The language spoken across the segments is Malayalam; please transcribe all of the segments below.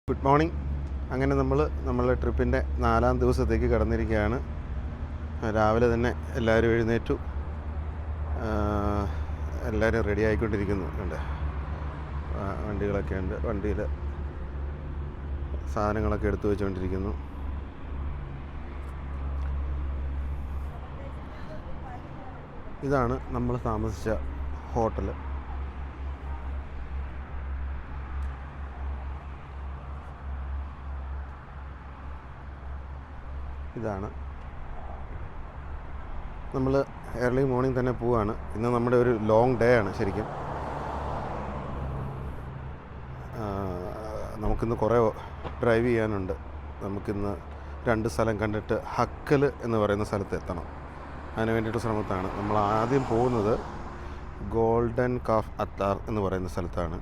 Good morning. അങ്ങനെ നമ്മളുടെ ട്രിപ്പിൻ്റെ 4-ാം ദിവസത്തേക്ക് കടന്നിരിക്കുകയാണ്. രാവിലെ തന്നെ എല്ലാവരും എഴുന്നേറ്റു, എല്ലാവരും റെഡി ആയിക്കൊണ്ടിരിക്കുന്നു. ഉണ്ട് വണ്ടികളൊക്കെ ഉണ്ട്, വണ്ടിയിൽ സാധനങ്ങളൊക്കെ എടുത്തു വെച്ചുകൊണ്ടിരിക്കുന്നു. ഇതാണ് നമ്മൾ താമസിച്ച ഹോട്ടൽ. ഇതാണ്. നമ്മൾ ഏർലി മോർണിംഗ് തന്നെ പോവുകയാണ്. ഇന്ന് നമ്മുടെ ഒരു ലോങ് ഡേ ആണ് ശരിക്കും. നമുക്കിന്ന് കുറേ ഡ്രൈവ് ചെയ്യാനുണ്ട്. നമുക്കിന്ന് 2 സ്ഥലം കണ്ടിട്ട് ഹക്കൽ എന്ന് പറയുന്ന സ്ഥലത്ത് എത്തണം. അതിന് വേണ്ടിയിട്ട് ശ്രമത്താണ്. നമ്മൾ ആദ്യം പോകുന്നത് ഗോൾഡൻ കാഫ് അത്താർ എന്ന് പറയുന്ന സ്ഥലത്താണ്.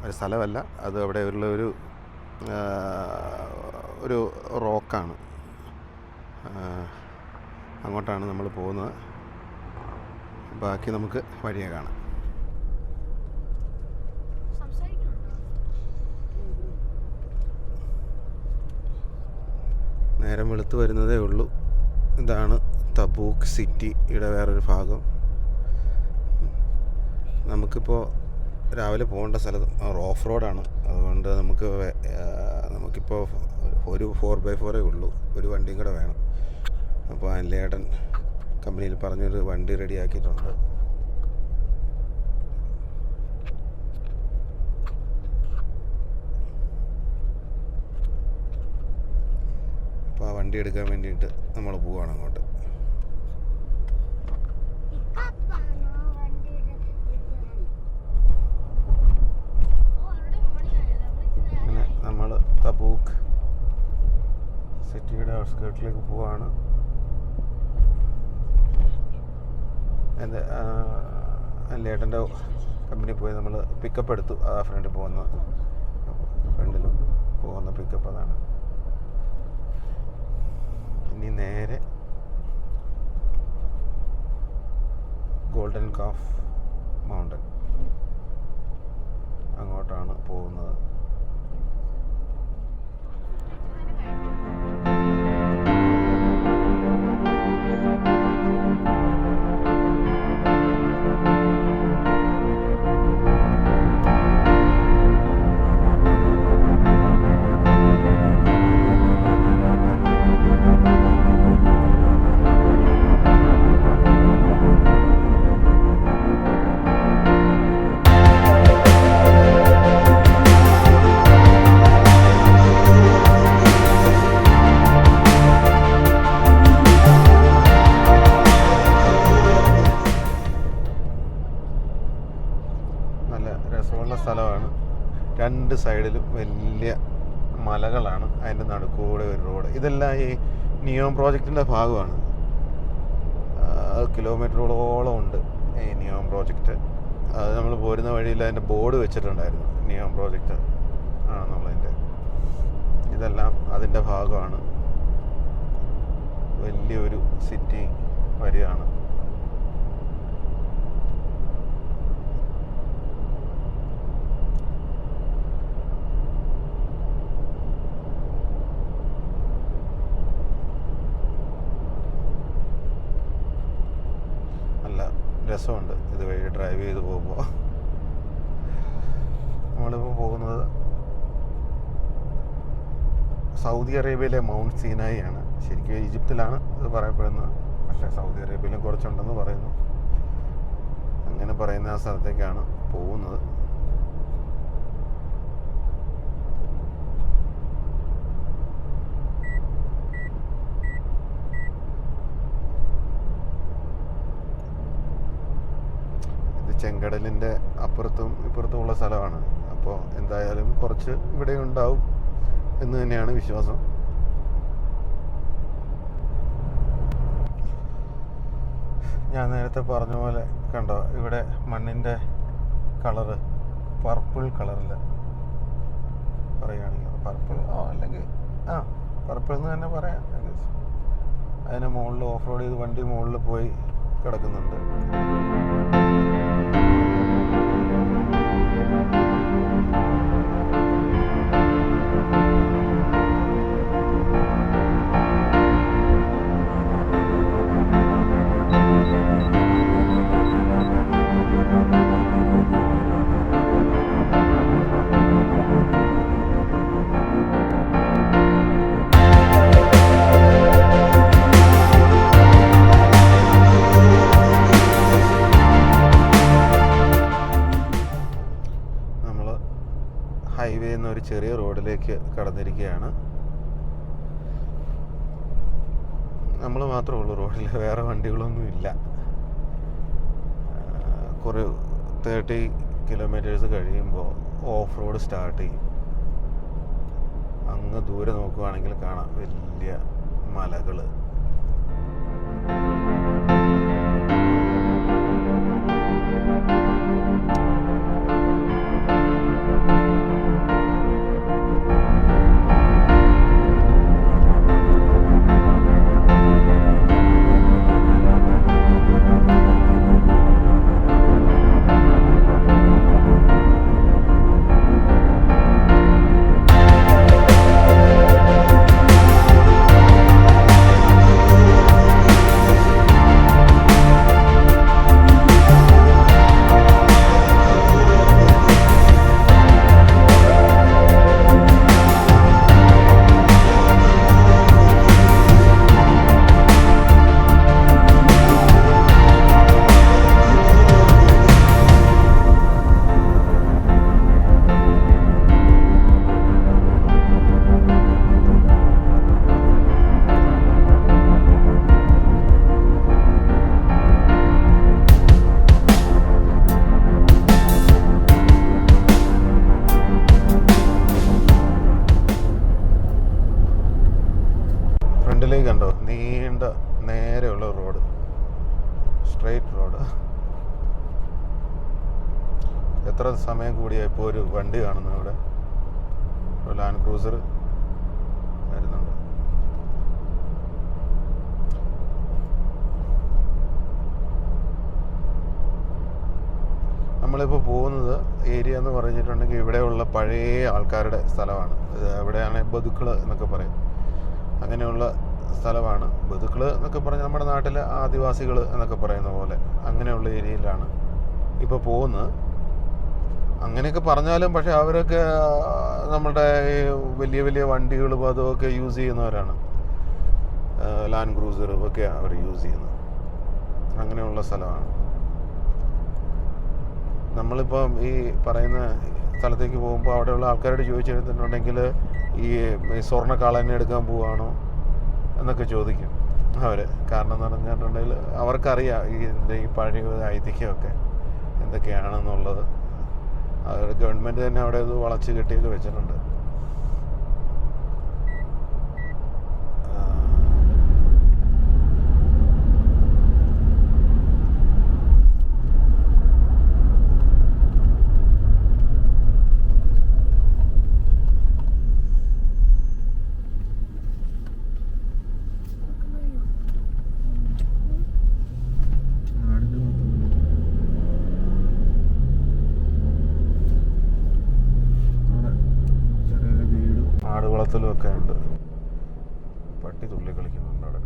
ഒരു സ്ഥലമല്ല, അത് അവിടെ ഉള്ള ഒരു റോക്കാണ്. അങ്ങോട്ടാണ് നമ്മൾ പോകുന്നത്. ബാക്കി നമുക്ക് വഴിയെ കാണാം. നേരം വെളുത്ത് വരുന്നതേ ഉള്ളൂ. ഇതാണ് തബൂക്ക് സിറ്റിയുടെ വേറൊരു ഭാഗം. നമുക്കിപ്പോൾ രാവിലെ പോകേണ്ട സ്ഥലം ഓഫ് റോഡാണ്. അതുകൊണ്ട് നമുക്കിപ്പോൾ ഒരു 4x4 ഉള്ളൂ. ഒരു വണ്ടിയും കൂടെ വേണം. അപ്പോൾ അനിലേട്ടൻ കമ്പനിയിൽ പറഞ്ഞൊരു വണ്ടി റെഡിയാക്കിയിട്ടുണ്ട്. അപ്പോൾ ആ വണ്ടി എടുക്കാൻ വേണ്ടിയിട്ട് നമ്മൾ പോവുകയാണ് അങ്ങോട്ട്. അങ്ങനെ നമ്മൾ തബൂക്ക് സിറ്റിയുടെ ഔട്ട്സ്കേർട്ടിലേക്ക് പോവാണ്. എൻ്റെ ലേട്ടൻ്റെ കമ്പനി പോയി നമ്മൾ പിക്കപ്പ് എടുത്തു. ആ ഫ്രണ്ടിൽ പോകുന്ന പിക്കപ്പ് അതാണ്. ഇനി നേരെ ഗോൾഡൻ കാഫ് മൗണ്ടൻ അങ്ങോട്ടാണ് പോകുന്നത്. രസമുള്ള സ്ഥലമാണ്. 2 സൈഡിലും വലിയ മലകളാണ്. അതിൻ്റെ നടുക്കൂടെ ഒരു റോഡ്. ഇതെല്ലാം ഈ നിയോം പ്രോജക്റ്റിൻ്റെ ഭാഗമാണ്. കിലോമീറ്ററുകളോളം ഉണ്ട് ഈ നിയോം പ്രോജക്റ്റ്. അത് നമ്മൾ പോരുന്ന വഴിയിൽ അതിൻ്റെ ബോർഡ് വെച്ചിട്ടുണ്ടായിരുന്നു. നിയോം പ്രോജക്റ്റ് ആണ് നമ്മളതിൻ്റെ. ഇതെല്ലാം അതിൻ്റെ ഭാഗമാണ്. വലിയൊരു സിറ്റി വരികയാണ്. രസമുണ്ട് ഇതുവഴി ഡ്രൈവ് ചെയ്ത് പോകുമ്പോൾ. നമ്മളിപ്പോൾ പോകുന്നത് സൗദി അറേബ്യയിലെ മൗണ്ട് സീനായി ആണ്. ശരിക്കും ഈജിപ്തിലാണ് ഇത് പറയപ്പെടുന്നത്. പക്ഷേ സൗദി അറേബ്യയിലും കുറച്ചുണ്ടെന്ന് പറയുന്നു. അങ്ങനെ പറയുന്ന ആ സ്ഥലത്തേക്കാണ് പോകുന്നത്. ചെങ്കടലിൻ്റെ അപ്പുറത്തും ഇപ്പുറത്തും ഉള്ള സ്ഥലമാണ്. അപ്പോൾ എന്തായാലും കുറച്ച് ഇവിടെ ഉണ്ടാവും എന്ന് തന്നെയാണ് വിശ്വാസം. ഞാൻ നേരത്തെ പറഞ്ഞ പോലെ കണ്ടോ, ഇവിടെ മണ്ണിൻ്റെ കളറ് പർപ്പിൾ കളറിൽ പറയുകയാണെങ്കിൽ പർപ്പിൾ അല്ലെങ്കിൽ പർപ്പിൾ എന്ന് തന്നെ പറയാം. അതിന് മുകളിൽ ഓഫ് റോഡ് ചെയ്ത് വണ്ടി മുകളിൽ പോയി കിടക്കുന്നുണ്ട്. ഹൈവേ എന്ന ഒരു ചെറിയ റോഡിലേക്ക് കടന്നിരിക്കുകയാണ്. നമ്മൾ മാത്രമേ ഉള്ളൂ റോഡിൽ, വേറെ വണ്ടികളൊന്നും ഇല്ല. കുറേ 30 കിലോമീറ്റേഴ്സ് കഴിയുമ്പോൾ ഓഫ് റോഡ് സ്റ്റാർട്ട് ചെയ്യും. അങ്ങ് ദൂരെ നോക്കുകയാണെങ്കിൽ കാണാം വലിയ മലകൾ. ഫ്രണ്ടിലേക്ക് കണ്ടോ, നീണ്ട നേരെയുള്ള റോഡ്, സ്ട്രെയിറ്റ് റോഡ്. എത്ര സമയം കൂടിയായി ഇപ്പോൾ ഒരു വണ്ടി കാണുന്നു ഇവിടെ, ഒരു ലാൻഡ് ക്രൂസർ വരുന്നുണ്ട്. നമ്മളിപ്പോൾ പോകുന്നത് ഏരിയ എന്ന് പറഞ്ഞിട്ടുണ്ടെങ്കിൽ ഇവിടെയുള്ള പഴയ ആൾക്കാരുടെ സ്ഥലമാണ്. എവിടെയാണ് ബതുക്കൾ എന്നൊക്കെ പറയും, അങ്ങനെയുള്ള സ്ഥലമാണ്. ബതുക്കൾ എന്നൊക്കെ പറഞ്ഞാൽ നമ്മുടെ നാട്ടിലെ ആദിവാസികൾ എന്നൊക്കെ പറയുന്ന പോലെ അങ്ങനെയുള്ള ഏരിയയിലാണ് ഇപ്പോൾ പോകുന്നത്. അങ്ങനെയൊക്കെ പറഞ്ഞാലും പക്ഷേ അവരൊക്കെ നമ്മുടെ വലിയ വലിയ വണ്ടികളും അതുമൊക്കെ യൂസ് ചെയ്യുന്നവരാണ്. ലാൻഡ് ക്രൂസറും ഒക്കെ അവർ യൂസ് ചെയ്യുന്നത്. അങ്ങനെയുള്ള സ്ഥലമാണ്. നമ്മളിപ്പം ഈ പറയുന്ന സ്ഥലത്തേക്ക് പോകുമ്പോൾ അവിടെയുള്ള ആൾക്കാരോട് ചോദിച്ചെടുത്തിട്ടുണ്ടെങ്കിൽ ഈ സ്വർണ്ണക്കാളനെ എടുക്കാൻ പോവുകയാണോ എന്നൊക്കെ ചോദിക്കും അവർ. കാരണം എന്ന് പറഞ്ഞിട്ടുണ്ടെങ്കിൽ അവർക്കറിയാം ഈ പഴയ ഐതിഹ്യമൊക്കെ എന്തൊക്കെയാണെന്നുള്ളത്. അത് ഗവൺമെൻറ് തന്നെ അവിടെ ഇത് വളച്ച് കെട്ടിയൊക്കെ വെച്ചിട്ടുണ്ട്. ഒക്കെ ഉണ്ട്. പട്ടി തുള്ളി കളിക്കുന്നുണ്ട് അവിടെ.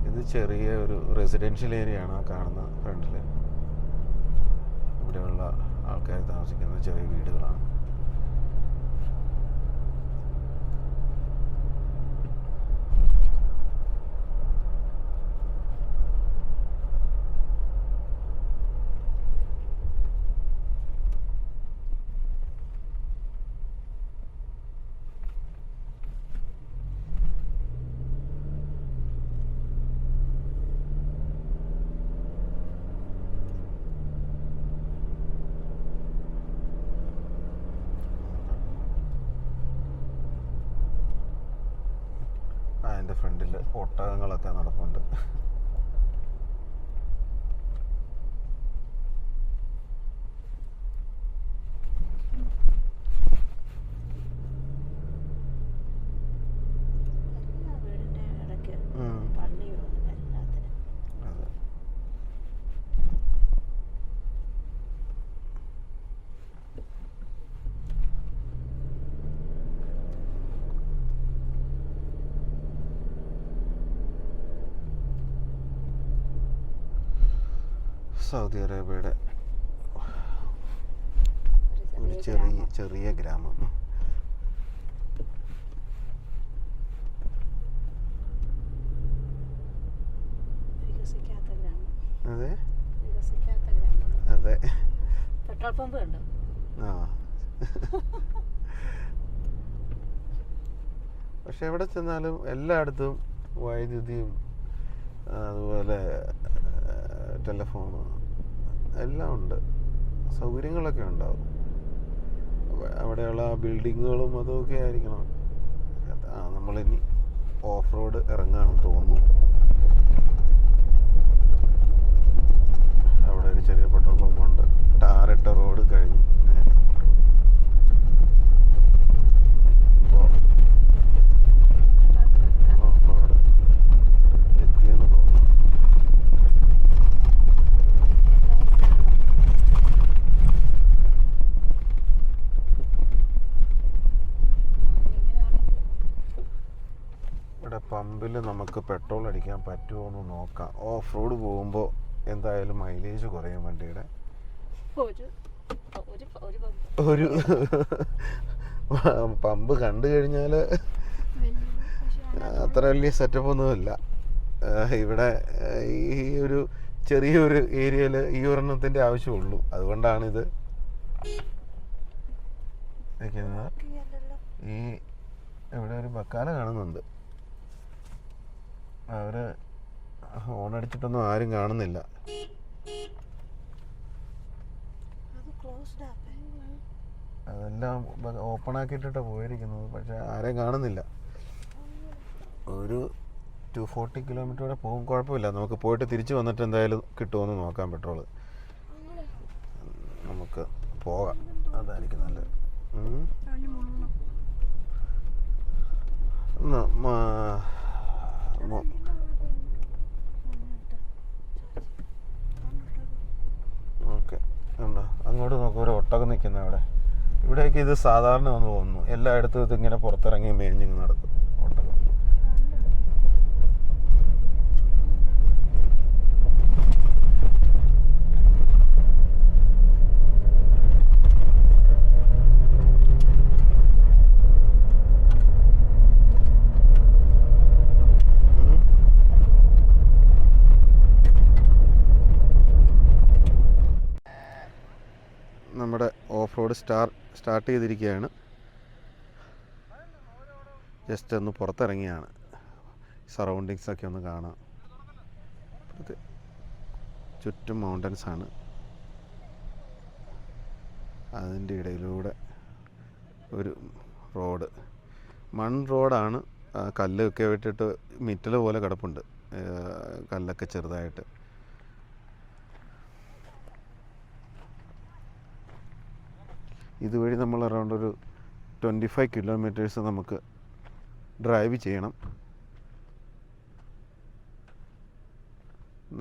ഇത് ചെറിയ ഒരു റെസിഡൻഷ്യൽ ഏരിയ ആണ് ആ കാണുന്ന ഫ്രണ്ടിൽ. ഇവിടെയുള്ള ആൾക്കാർ താമസിക്കുന്ന ചെറിയ വീടുകളാണ്. അതിൻ്റെ ഫ്രണ്ടിൽ ഒട്ടകങ്ങളൊക്കെ നടപ്പുണ്ട്. സൗദി അറേബ്യയുടെ ഒരു ചെറിയ ഗ്രാമം. അതെ, പെട്രോൾ പമ്പ് കണ്ടോ? ആ പക്ഷെ എവിടെ ചെന്നാലും എല്ലായിടത്തും വൈദ്യുതിയും അതുപോലെ ടെലിഫോണ് എല്ലാം ഉണ്ട്, സൗകര്യങ്ങളൊക്കെ ഉണ്ടാവും. അവിടെയുള്ള ബിൽഡിങ്ങുകളും അതുമൊക്കെ ആയിരിക്കണം. നമ്മളിനി ഓഫ് റോഡ് ഇറങ്ങുകയാണെന്ന് തോന്നുന്നു. അവിടെ ഒരു ചെറിയ പെട്രോൾ പമ്പുണ്ട്. ടാറിട്ട റോഡ് കഴിഞ്ഞ് ഇപ്പോൾ ഓഫ് റോഡ് എത്തിയെന്ന് തോന്നുന്നു. ഇവിടെ പമ്പിൽ നമുക്ക് പെട്രോൾ അടിക്കാൻ പറ്റുമോ എന്ന് നോക്കാം. ഓഫ് റോഡ് പോകുമ്പോൾ എന്തായാലും മൈലേജ് കുറയും വണ്ടിയുടെ. ഒരു പമ്പ് കണ്ടു കഴിഞ്ഞാൽ അത്ര വലിയ സെറ്റപ്പ് ഒന്നുമില്ല. ഇവിടെ ഈ ഒരു ചെറിയൊരു ഏരിയയിൽ ഈ ഒരെണ്ണത്തിൻ്റെ ആവശ്യമുള്ളൂ. അതുകൊണ്ടാണിത് വെക്കുന്നത്. ഈ ഇവിടെ ഒരു ബക്കാല കാണുന്നുണ്ട്. അവർ ഹോണടിച്ചിട്ടൊന്നും ആരും കാണുന്നില്ല. അതെല്ലാം ഓപ്പൺ ആക്കിയിട്ടാണ് പോയിരിക്കുന്നത്. പക്ഷെ ആരെയും കാണുന്നില്ല. ഒരു 240 കിലോമീറ്റർ വരെ പോകും, കുഴപ്പമില്ല. നമുക്ക് പോയിട്ട് തിരിച്ച് വന്നിട്ട് എന്തായാലും കിട്ടുമെന്ന് നോക്കാം പെട്രോള്. നമുക്ക് പോകാം, അതായിരിക്കും നല്ലത്. ഓക്കെ, ഉണ്ടോ? അങ്ങോട്ട് നോക്കാം, ഒരു ഒട്ടകം നിൽക്കുന്ന അവിടെ. ഇവിടേക്ക് ഇത് സാധാരണ ഒന്ന് തോന്നുന്നു. എല്ലായിടത്തും ഇതിങ്ങനെ പുറത്തിറങ്ങി മേഞ്ഞിങ് നടക്കും ഒട്ടകം. നമ്മുടെ ഓഫ് റോഡ് സ്റ്റാർട്ട് ചെയ്തിരിക്കുകയാണ്. ജസ്റ്റ് ഒന്ന് പുറത്തിറങ്ങിയാണ്, സറൗണ്ടിങ്സൊക്കെ ഒന്ന് കാണാം. ചുറ്റും മൗണ്ടൻസാണ്. അതിൻ്റെ ഇടയിലൂടെ ഒരു റോഡ്, റോഡാണ്. കല്ലൊക്കെ വിട്ടിട്ട് മിറ്റൽ പോലെ കിടപ്പുണ്ട്, കല്ലൊക്കെ ചെറുതായിട്ട്. ഇതുവഴി നമ്മൾ അറൗണ്ട് ഒരു 25 കിലോമീറ്റേഴ്സ് നമുക്ക് ഡ്രൈവ് ചെയ്യണം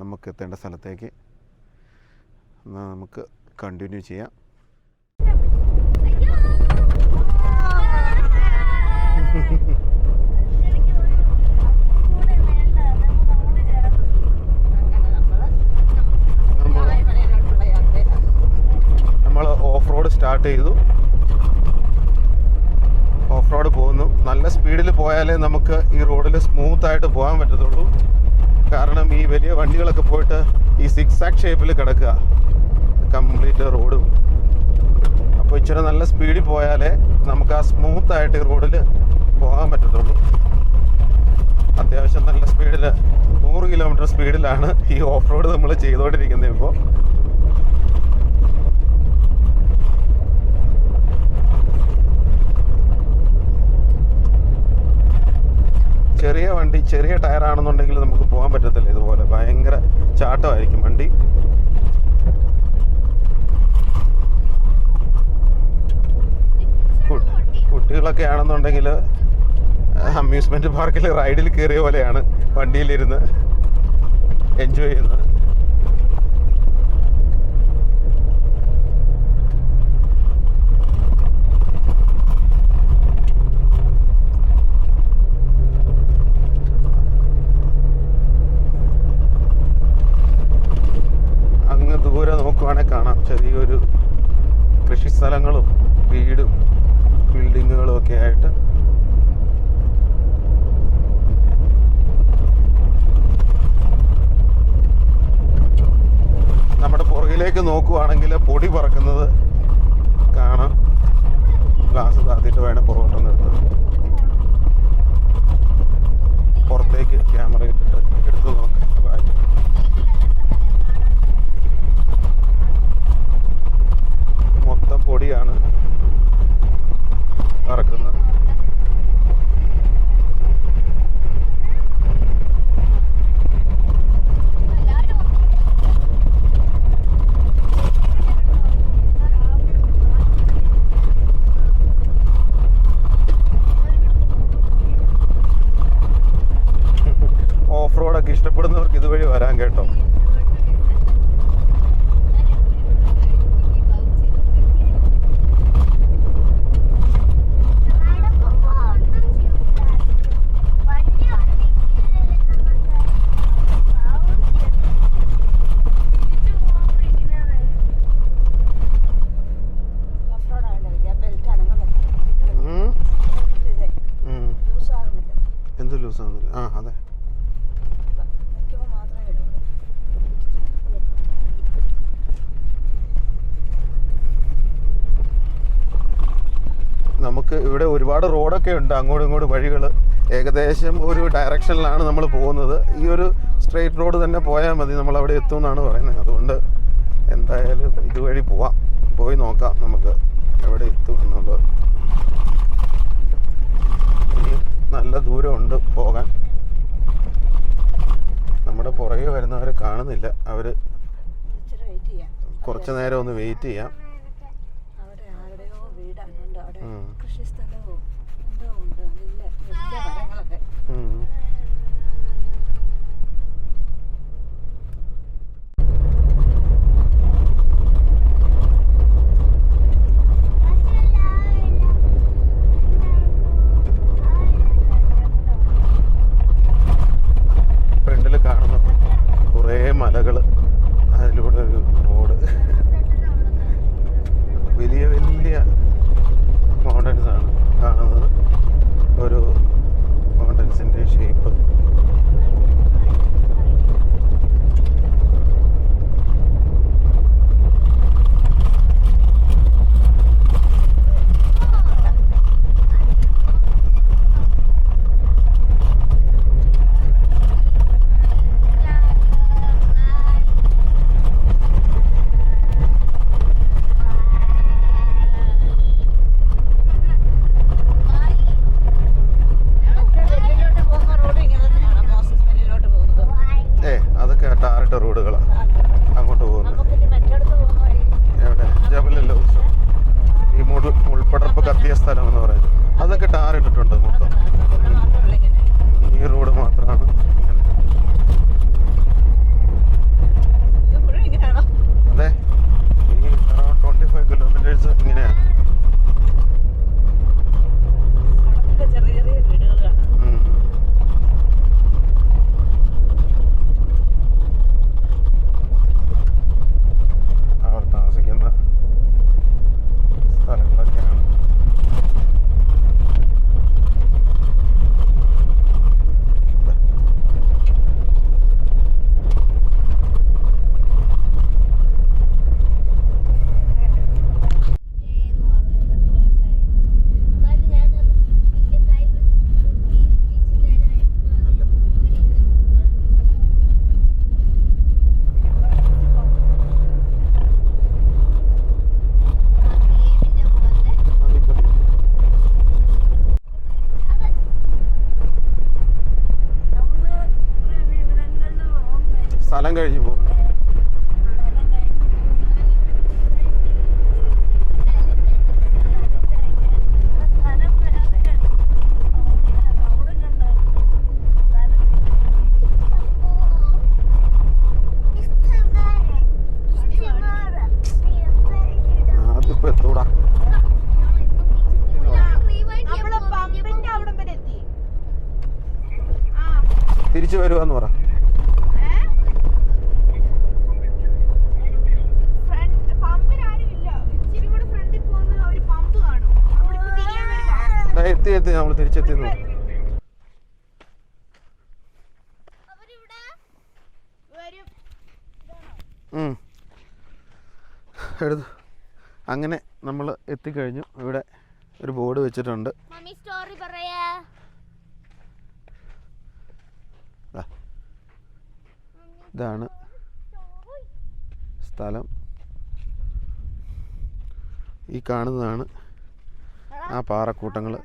നമുക്ക് എത്തേണ്ട സ്ഥലത്തേക്ക്. എന്നാൽ നമുക്ക് കണ്ടിന്യൂ ചെയ്യാം. നമ്മൾ ഓഫ് റോഡ് സ്റ്റാർട്ട് ചെയ്തു. ഓഫ് റോഡ് പോകുന്നു. നല്ല സ്പീഡിൽ പോയാലേ നമുക്ക് ഈ റോഡിൽ സ്മൂത്തായിട്ട് പോകാൻ പറ്റത്തുള്ളൂ. കാരണം ഈ വലിയ വണ്ടികളൊക്കെ പോയിട്ട് ഈ സിക്സാക് ഷേപ്പിൽ കിടക്കുക കംപ്ലീറ്റ് റോഡും. അപ്പോൾ ഇച്ചിരി നല്ല സ്പീഡിൽ പോയാലേ നമുക്ക് ആ സ്മൂത്തായിട്ട് ഈ റോഡിൽ പോകാൻ പറ്റത്തുള്ളൂ. അത്യാവശ്യം നല്ല സ്പീഡിൽ 100 കിലോമീറ്റർ സ്പീഡിലാണ് ഈ ഓഫ് റോഡ് നമ്മൾ ചെയ്തുകൊണ്ടിരിക്കുന്നത് ഇപ്പോൾ. ചെറിയ വണ്ടി, ചെറിയ ടയറാണെന്നുണ്ടെങ്കിൽ നമുക്ക് പോകാൻ പറ്റത്തില്ല. ഇതുപോലെ ഭയങ്കര ചാട്ടമായിരിക്കും വണ്ടി. കുട്ടികളൊക്കെ ആണെന്നുണ്ടെങ്കിൽ അമ്യൂസ്മെന്റ് പാർക്കിൽ റൈഡിൽ കയറിയ പോലെയാണ് വണ്ടിയിലിരുന്ന് എൻജോയ് ചെയ്യുന്നത്. അങ്ങ് ദൂരെ നോക്കുവാണെങ്കിൽ കാണാം ചെറിയൊരു കൃഷി സ്ഥലങ്ങളും വീടും ബിൽഡിങ്ങുകളും ഒക്കെ ആയിട്ട്. നമ്മുടെ പുറകിലേക്ക് നോക്കുവാണെങ്കിൽ പൊടി പറക്കുന്നത് കാണാം. ഗ്ലാസ് താത്തിയിട്ട് വേണം പുറകോട്ടൊന്ന് എടുത്ത് പുറത്തേക്ക് ക്യാമറ ഇട്ടിട്ട് എടുത്ത് നോക്കാം. മൊത്തം പൊടിയാണ് പറക്കുന്നത്. ഓഫ് റോഡൊക്കെ ഇഷ്ടപ്പെടുന്നവർക്ക് ഇതുവഴി വരാൻ കേട്ടോ. എന്ത് ലൂസാകുന്നില്ല? ആ അതെ. നമുക്ക് ഇവിടെ ഒരുപാട് റോഡൊക്കെ ഉണ്ട്, അങ്ങോട്ടും ഇങ്ങോട്ടും വഴികൾ. ഏകദേശം ഒരു ഡയറക്ഷനിലാണ് നമ്മൾ പോകുന്നത്. ഈ ഒരു സ്ട്രെയിറ്റ് റോഡ് തന്നെ പോയാൽ മതി, നമ്മൾ അവിടെ എത്തും എന്നാണ് പറയുന്നത്. അതുകൊണ്ട് എന്തായാലും ഇതുവഴി പോവാം, പോയി നോക്കാം നമുക്ക് എവിടെ എത്തും എന്നുള്ളത്. ഇനി നല്ല ദൂരമുണ്ട് പോകാൻ. നമ്മുടെ പുറകെ വരുന്നവരെ കാണുന്നില്ല. അവർ കുറച്ച് നേരം ഒന്ന് വെയിറ്റ് ചെയ്യാം. ഫ്രണ്ടിൽ കാണുന്ന കുറേ മലകൾ, അതിലൂടെ ഒരു റോഡ്, വലിയ വലിയ മൗണ്ടൻസ് ആണ് കാണുന്നത്. ഒരു മൗണ്ടൻസിൻ്റെ ഷേപ്പ്. ടാറിട്ട റോഡുകളാണ് അങ്ങോട്ട് പോകുന്നത്. എവിടെ? ജബലല്ലോ ഈ മുൾപ്പടർപ്പ് കത്തിയ സ്ഥലം എന്ന് പറയുന്നത്, അതൊക്കെ ടാറിട്ടിട്ടുണ്ട് മൊത്തം. ഈ റോഡ് മാത്രമാണ് ഇങ്ങനെ. അതെ, ഈ 25 കിലോമീറ്റേഴ്സ് ഇങ്ങനെയാണ്. സ്ഥലം കഴിഞ്ഞു പോകും. അതിപ്പോ എത്തൂടാ. തിരിച്ചു വരുവാന്ന് പറ. എത്തി നമ്മൾ തിരിച്ചെത്തി. എടുത്തു. അങ്ങനെ നമ്മൾ എത്തിക്കഴിഞ്ഞു. ഇവിടെ ഒരു ബോർഡ് വെച്ചിട്ടുണ്ട്. ഇതാണ് സ്ഥലം. ഈ കാണുന്നതാണ് ആ പാറക്കൂട്ടങ്ങൾ.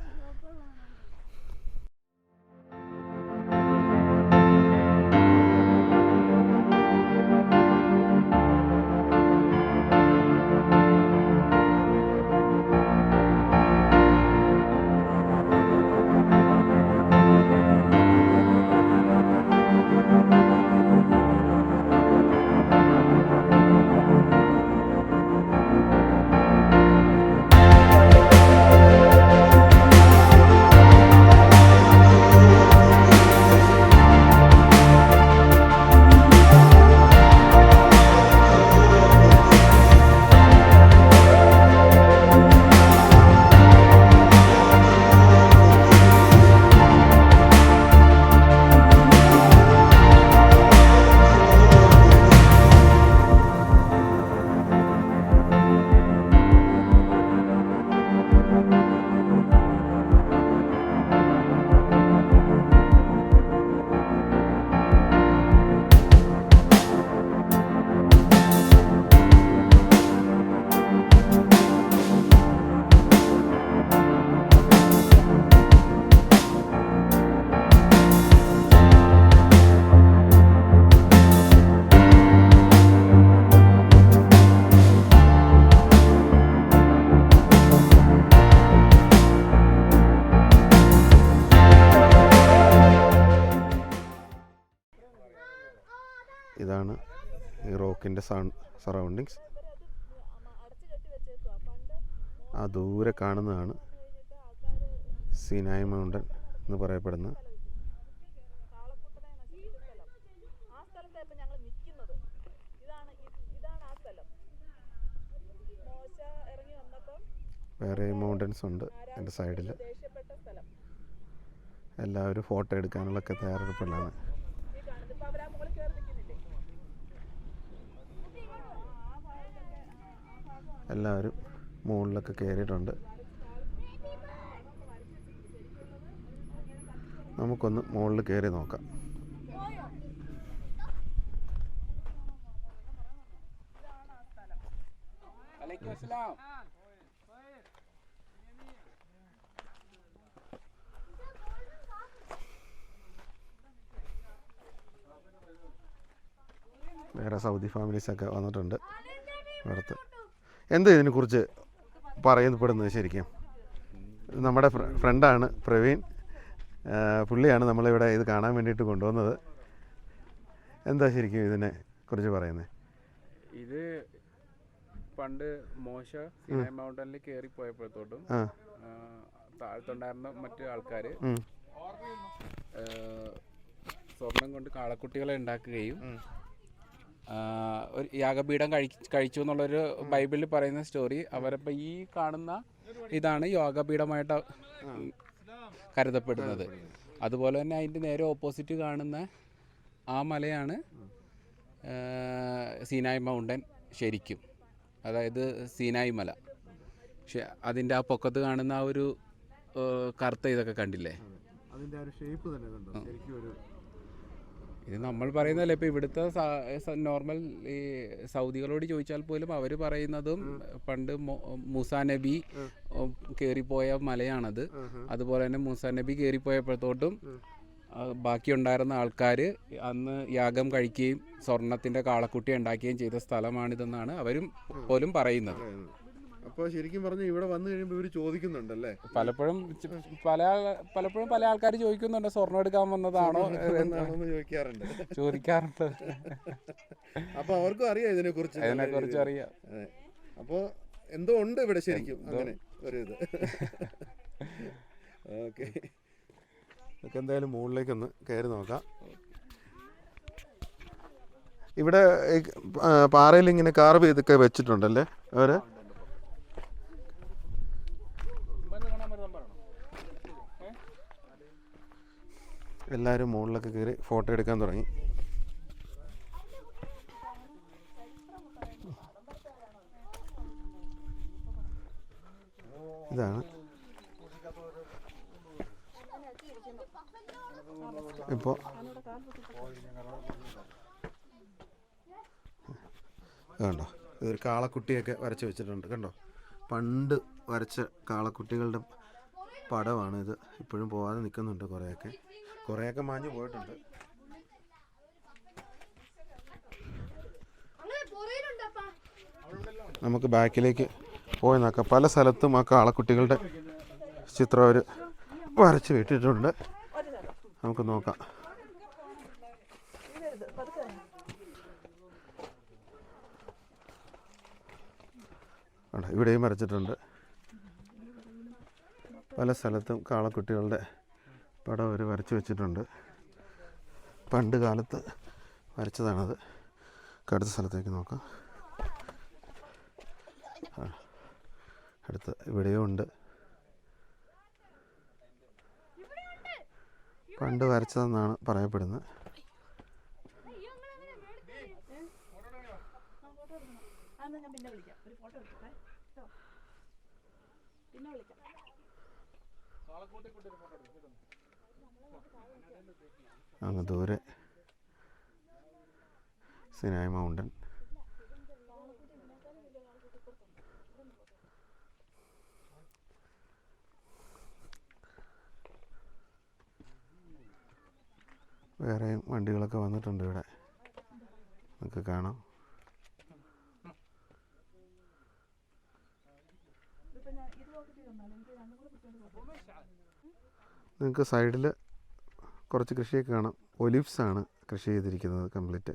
ഇതാണ് ഈ റോക്കിൻ്റെ സറൗണ്ടിങ്സ്. ആ ദൂരെ കാണുന്നതാണ് സിനായ് മൗണ്ടൻ എന്ന് പറയപ്പെടുന്ന. വേറെ മൗണ്ടൻസ് ഉണ്ട് എൻ്റെ സൈഡിൽ. എല്ലാവരും ഫോട്ടോ എടുക്കാനുള്ളൊക്കെ തയ്യാറെടുപ്പിലാണ്. എല്ലാവരും മുകളിലൊക്കെ കയറിയിട്ടുണ്ട്. നമുക്കൊന്ന് മുകളിൽ കയറി നോക്കാം. വേറെ സൗദി ഫാമിലീസൊക്കെ വന്നിട്ടുണ്ട് അടുത്ത്. എന്താ ഇതിനെക്കുറിച്ച് പറയപ്പെടുന്നത്? ശരിക്കും നമ്മുടെ ഫ്രണ്ടാണ് പ്രവീൺ. പുള്ളിയാണ് നമ്മളിവിടെ ഇത് കാണാൻ വേണ്ടിയിട്ട് കൊണ്ടുവന്നത്. എന്താ ശരിക്കും ഇതിനെ കുറിച്ച് പറയുന്നത്? ഇത് പണ്ട് മോശ സിനായ് മൗണ്ടനിൽ കയറി പോയപ്പോഴത്തോട്ടും താഴത്തുണ്ടായിരുന്ന മറ്റു ആൾക്കാർ സ്വർണം കൊണ്ട് കാളക്കുട്ടികളെ ഉണ്ടാക്കുകയും ഒരു യാഗപീഠം കഴിച്ചു എന്നുള്ളൊരു ബൈബിളിൽ പറയുന്ന സ്റ്റോറി. അവരപ്പോൾ ഈ കാണുന്ന ഇതാണ് യോഗപീഠമായിട്ട് കരുതപ്പെടുന്നത്. അതുപോലെ തന്നെ അതിൻ്റെ നേരെ ഓപ്പോസിറ്റ് കാണുന്ന ആ മലയാണ് സീനായ് മൗണ്ടൻ ശരിക്കും, അതായത് സീനായ് മല. പക്ഷെ അതിൻ്റെ ആ പൊക്കത്ത് കാണുന്ന ആ ഒരു കറുത്ത ഇതൊക്കെ കണ്ടില്ലേ, അതിൻ്റെ ഒരു ഷേപ്പ് തന്നെ കണ്ടോ? ശരിക്കും ഒരു ഇത് നമ്മൾ പറയുന്നതല്ല. ഇപ്പോൾ ഇവിടുത്തെ നോർമൽ ഈ സൗദികളോട് ചോദിച്ചാൽ പോലും അവർ പറയുന്നതും പണ്ട് മൂസാ നബി കയറിപ്പോയ മലയാണത്. അതുപോലെ തന്നെ മൂസാ നബി കയറിപ്പോയപ്പോഴത്തോട്ടും ബാക്കിയുണ്ടായിരുന്ന ആൾക്കാർ അന്ന് യാഗം കഴിക്കുകയും സ്വർണത്തിൻ്റെ കാളക്കുട്ടി ഉണ്ടാക്കുകയും ചെയ്ത സ്ഥലമാണിതെന്നാണ് അവരും പോലും പറയുന്നത്. അപ്പോൾ ശരിക്കും പറഞ്ഞാൽ ഇവിടെ വന്നു കഴിയുമ്പോൾ ഇവർ ചോദിക്കുന്നുണ്ടല്ലേ, പലപ്പോഴും പല ആൾക്കാർ ചോദിക്കുന്നുണ്ട് സ്വർണ്ണം എടുക്കാൻ വന്നതാണോ എന്ന് ചോദിക്കാറുണ്ട്. അപ്പോൾ അവർക്കും അറിയാം ഇതിനെക്കുറിച്ച് അറിയാം. അപ്പോൾ എന്തോ ഉണ്ട് ഇവിടെ ശരിക്കും അങ്ങനെ ഒരു ഇത്. ഓക്കെ, നമുക്ക് എന്തായാലും മുകളിലേക്കൊന്ന് കയറി നോക്കാം. ഇവിടെ പാറയിൽ ഇങ്ങനെ കാർവ് ചെയ്തൊക്കെ വെച്ചിട്ടുണ്ടല്ലേ അവർ. എല്ലാവരും മുകളിലൊക്കെ കയറി ഫോട്ടോ എടുക്കാൻ തുടങ്ങി. ഇതാണ് ഇപ്പോൾ കണ്ടോ, ഇതൊരു കാളക്കുട്ടിയൊക്കെ വരച്ച് വെച്ചിട്ടുണ്ട്. കണ്ടോ, പണ്ട് വരച്ച കാളക്കുട്ടികളുടെ പടമാണ് ഇത്. ഇപ്പോഴും പോകാതെ നിൽക്കുന്നുണ്ട്. കുറേയൊക്കെ മാഞ്ഞു പോയിട്ടുണ്ട്. നമുക്ക് ബാക്കിലേക്ക് പോയി നോക്കാം. പല സ്ഥലത്തും ആ കാളക്കുട്ടികളുടെ ചിത്രം അവർ വരച്ച് വിട്ടിട്ടുണ്ട്. നമുക്ക് നോക്കാം. ഇവിടെയും വരച്ചിട്ടുണ്ട്. പല സ്ഥലത്തും കാളക്കുട്ടികളുടെ പടം അവർ വരച്ച് വെച്ചിട്ടുണ്ട്. പണ്ട് കാലത്ത് വരച്ചതാണത്. അടുത്ത സ്ഥലത്തേക്ക് നോക്കാം. അടുത്ത് ഇവിടെയും ഉണ്ട്. പണ്ട് വരച്ചതെന്നാണ് പറയപ്പെടുന്നത്. അങ്ങ് ദൂരെ സിനായ് മൗണ്ടൻ. വേറെയും വണ്ടികളൊക്കെ വന്നിട്ടുണ്ട് ഇവിടെ, നമുക്ക് കാണാം. നിങ്ങൾക്ക് സൈഡിൽ കുറച്ച് കൃഷിയൊക്കെ കാണാം. ഒലിവ്സ് ആണ് കൃഷി ചെയ്തിരിക്കുന്നത് കംപ്ലീറ്റ്.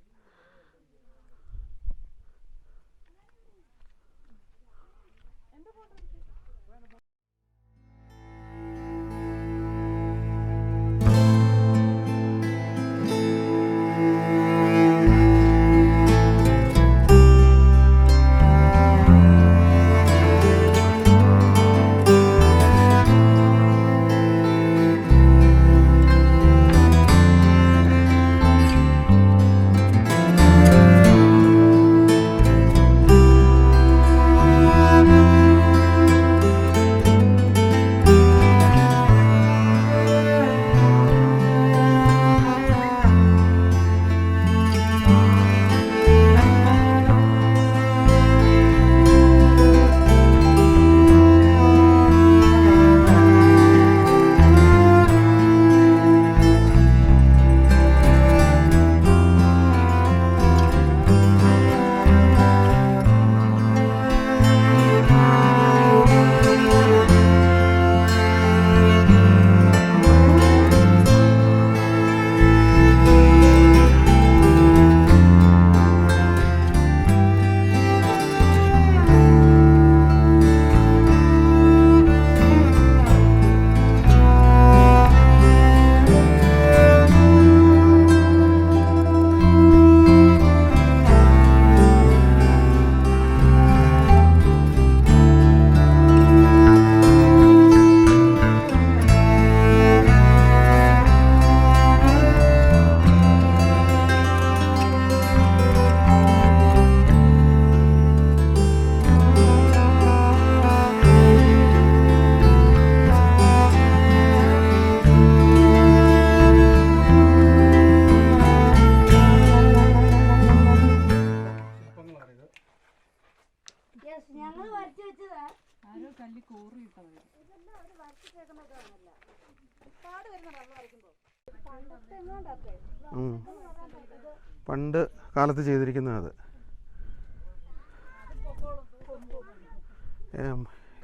പണ്ട് കാലത്ത് ചെയ്തിരിക്കുന്നത് അത്.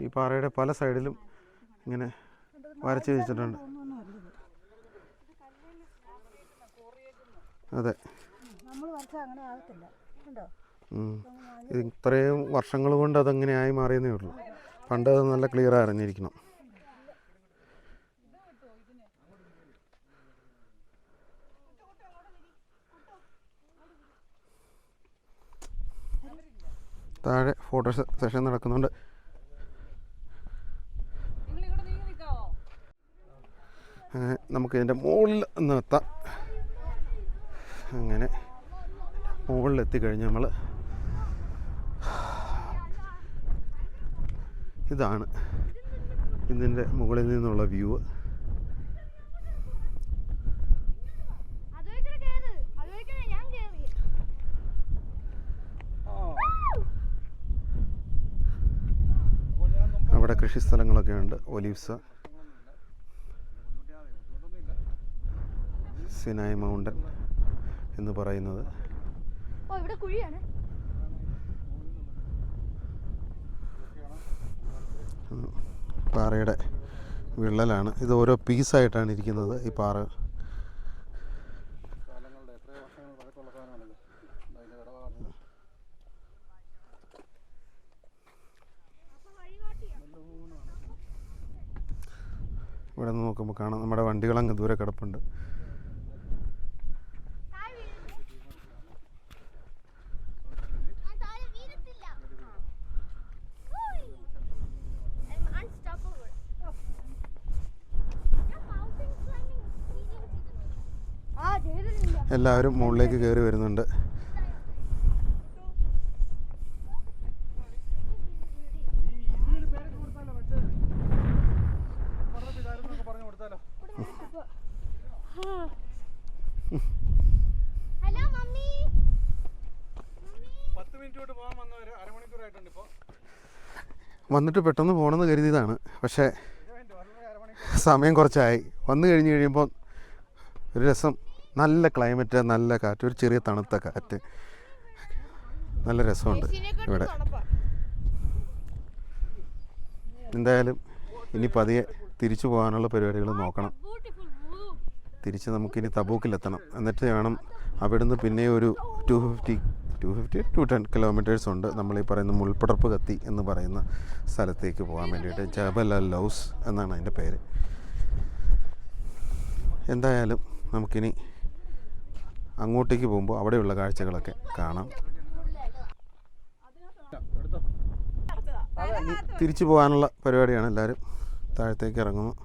ഈ പാറയുടെ പല സൈഡിലും ഇങ്ങനെ വരച്ച് വെച്ചിട്ടുണ്ട്. അതെ, ഇത് ഇത്രയും വർഷങ്ങൾ കൊണ്ട് അതങ്ങനെ ആയി മാറിയെന്നേ ഉള്ളൂ. പണ്ട് അത് നല്ല ക്ലിയർ അറിഞ്ഞിരിക്കണം. താഴെ ഫോട്ടോ സെഷൻ നടക്കുന്നുണ്ട്. അങ്ങനെ നമുക്ക് ഇതിൻ്റെ മുകളിൽ ഒന്ന് എത്താം. അങ്ങനെ മുകളിലെത്തിക്കഴിഞ്ഞ് നമ്മൾ ഇതാണ് ഇതിൻ്റെ മുകളിൽ നിന്നുള്ള വ്യൂ. അവിടെ കൃഷി സ്ഥലങ്ങളൊക്കെ ഉണ്ട്. ഒലീവ്സ്, സിനായ് മൗണ്ടൻ എന്ന് പറയുന്നത്. പാറയുടെ വിള്ളലാണ് ഇത്. ഓരോ പീസായിട്ടാണ് ഇരിക്കുന്നത് ഈ പാറ. ഇവിടെ നിന്ന് നോക്കുമ്പോൾ കാണാം നമ്മുടെ വണ്ടികളങ്ങ് ദൂരെ കിടപ്പുണ്ട്. എല്ലാവരും മുകളിലേക്ക് കയറി വരുന്നുണ്ട്. വന്നിട്ട് പെട്ടെന്ന് പോകണമെന്ന് കരുതിയതാണ്. പക്ഷേ സമയം കുറച്ചായി. വന്നു കഴിഞ്ഞ് കഴിയുമ്പോൾ ഒരു രസം. നല്ല ക്ലൈമറ്റ്, നല്ല കാറ്റ്, ഒരു ചെറിയ തണുത്ത കാറ്റ്, നല്ല രസമുണ്ട് ഇവിടെ. എന്തായാലും ഇനി പതിയെ തിരിച്ചു പോകാനുള്ള പരിപാടികൾ നോക്കണം. തിരിച്ച് നമുക്കിനി തബൂക്കിലെത്തണം. എന്നിട്ട് വേണം അവിടുന്ന് പിന്നെ ഒരു 210 കിലോമീറ്റേഴ്സ് ഉണ്ട് നമ്മൾ ഈ പറയുന്ന മുൾപ്പടർപ്പ് കത്തി എന്ന് പറയുന്ന സ്ഥലത്തേക്ക് പോകാൻ വേണ്ടിയിട്ട്. ജബൽ അൽ ലൗസ് എന്നാണ് അതിൻ്റെ പേര്. എന്തായാലും നമുക്കിനി അങ്ങോട്ടേക്ക് പോകുമ്പോൾ അവിടെയുള്ള കാഴ്ചകളൊക്കെ കാണാം. തിരിച്ചു പോകാനുള്ള പരിപാടിയാണ്. എല്ലാവരും താഴത്തേക്ക് ഇറങ്ങുന്നു.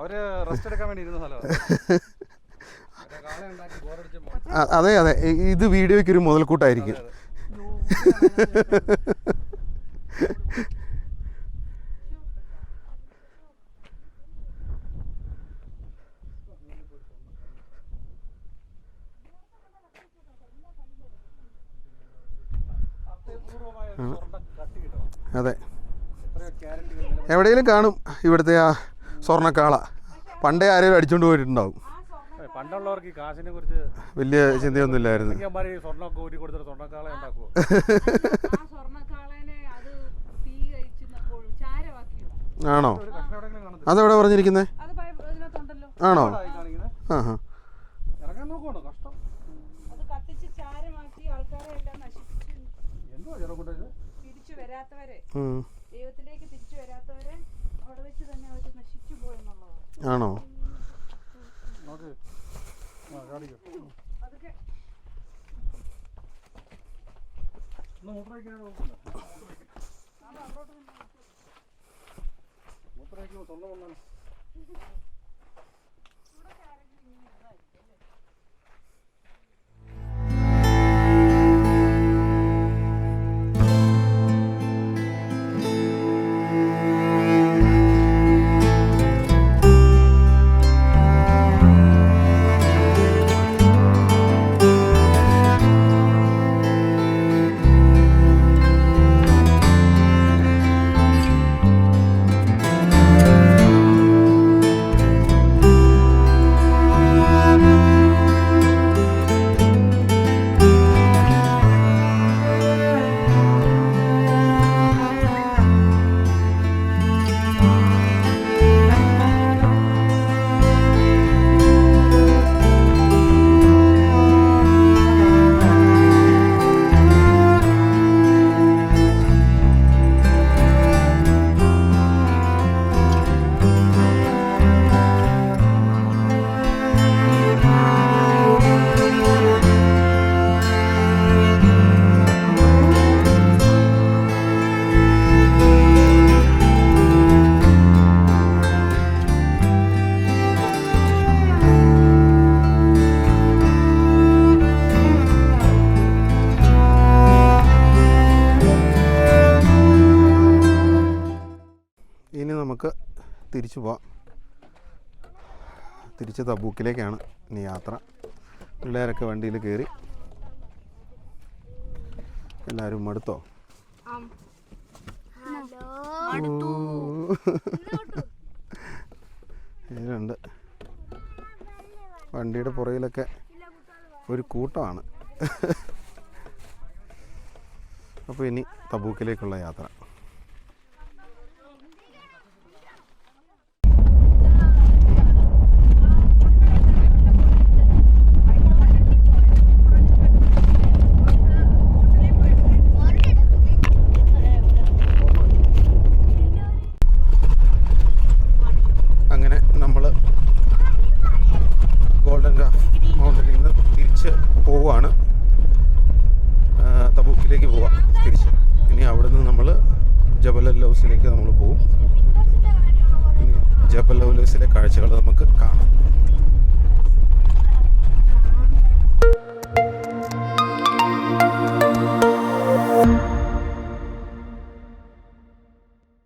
അവര് റെസ്റ്റ് എടുക്കാൻ വേണ്ടി ഇരുന്ന സ്ഥലമാണ്. അതെ അതെ, ഇത് വീഡിയോയ്ക്ക് ഒരു മുതൽക്കൂട്ടായിരിക്കും. അതെ, എവിടെയെങ്കിലും കാണും ഇവിടുത്തെ ആ സ്വർണ്ണക്കാള. പണ്ടേ ആരെങ്കിലും അടിച്ചുകൊണ്ട് പോയിട്ടുണ്ടാവും. പണ്ടുള്ളവർക്ക് ഈ കാശിനെ കുറിച്ച് വലിയ ചിന്തയൊന്നും ഇല്ലായിരുന്നു. ആണോ? അതെവിടെ പറഞ്ഞിരിക്കുന്നത്? ആണോ? ആ ഹാ. ദൈവത്തിലേക്ക് തിരിച്ചു വരാത്തവരെ അവിടെ വെച്ച് തന്നെ അവർ നശിച്ചു പോയെന്നുള്ളതാണ്. ആണോ? തിരിച്ചു പോവാം. തിരിച്ച് തബൂക്കിലേക്കാണ് ഇനി യാത്ര. പിള്ളേരൊക്കെ വണ്ടിയിൽ കയറി. എല്ലാവരും മടുത്തോ? ഇതിലുണ്ട് വണ്ടിയുടെ പുറകിലൊക്കെ ഒരു കൂട്ടമാണ്. അപ്പോൾ ഇനി തബൂക്കിലേക്കുള്ള യാത്ര. അങ്ങനെ നമ്മൾ ഗോൾഡൻ റാഫ് മൗണ്ടനിൽ നിന്ന് തിരിച്ച് പോവുകയാണ്. തബൂക്കിലേക്ക് പോവാം തിരിച്ച്. ഇനി അവിടെ നിന്ന് നമ്മൾ ജബൽ അൽ ലൗസിലേക്ക് നമ്മൾ പോവും. ഇനി ജബൽ അൽ ലൗസിലെ കാഴ്ചകൾ നമുക്ക് കാണാം.